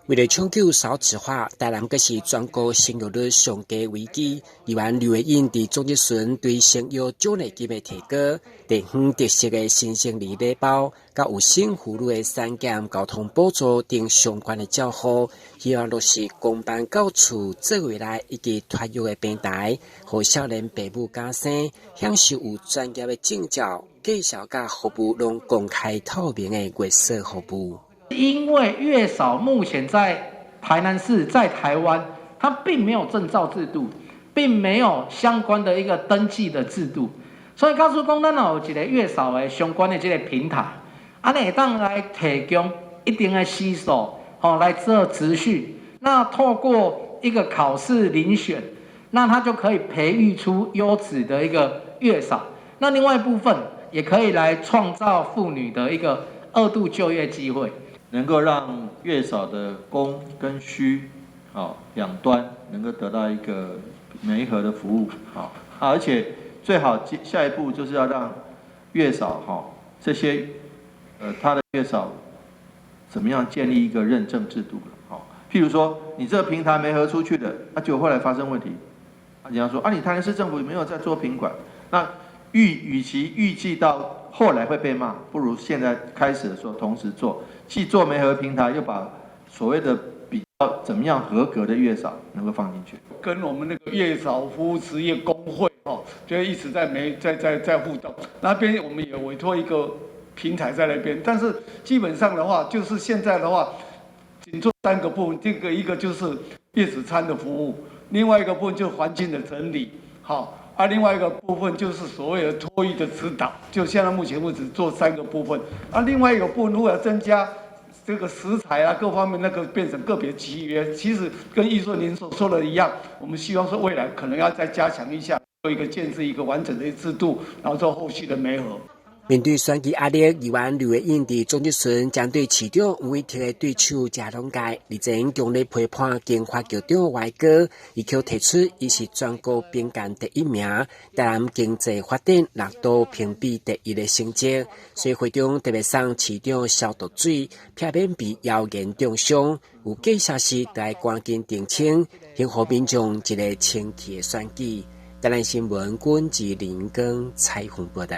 为了抢救少子化，台南更是全国生育率上低危机。议员刘慧英伫总结孙对生育奖励金的提高、地方特色的新生儿礼包、甲有性妇女的产检交通补助等相关的照顾，希望落实公办到厝做回来以及托育的平台，让少年爸母加生享受有专业的证照、介绍甲服务拢公开透明的月色服务。因为月嫂目前在台南市，在台湾，它并没有证照制度，并没有相关的一个登记的制度，所以告诉讲，咱有一个月嫂的相关的这个平台，会当来提供一定的时数，来做职训。那透过一个考试遴选，那它就可以培育出优质的一个月嫂。那另外一部分也可以来创造妇女的一个2度就业机会。能够让月嫂的供跟需，两端能够得到一个媒合的服务，而且最好下一步就是要让月嫂这些他的月嫂怎么样建立一个认证制度了，譬如说你这个平台媒合出去的，结果后来发生问题，人家说你台南市政府没有在做品管，那与其预计到后来会被骂，不如现在开始的时候同时做，既做媒合平台，又把所谓的比较怎么样合格的月嫂能够放进去。跟我们那个月嫂服务职业工会就一直在互动，那边我们也委托一个平台在那边，但是基本上的话，就是现在的话，仅做3个部分，一个就是月子餐的服务，另外一个部分就是环境的整理，另外一个部分就是所谓的托育的指导，就现在目前为止做3个部分。另外一个部分如果要增加这个食材各方面，那个变成个别契约，其实跟易顺您所说的一样，我们希望说未来可能要再加强一下，做建制一个完整的制度，然后做后续的媒合。面对选举压力，议员刘慧英伫总结孙将对市长吴伟霆的对手加拢解，日前强烈批判经发局长外哥，伊却提出伊是全国评鉴第1名，台南经济发展6都评比第1的成绩，所以会中特别送市长消毒水，避免被谣言中伤。有介绍时，得要赶紧澄清，幸福民众一个清气的选举。台南新闻，阮志林跟采访报道。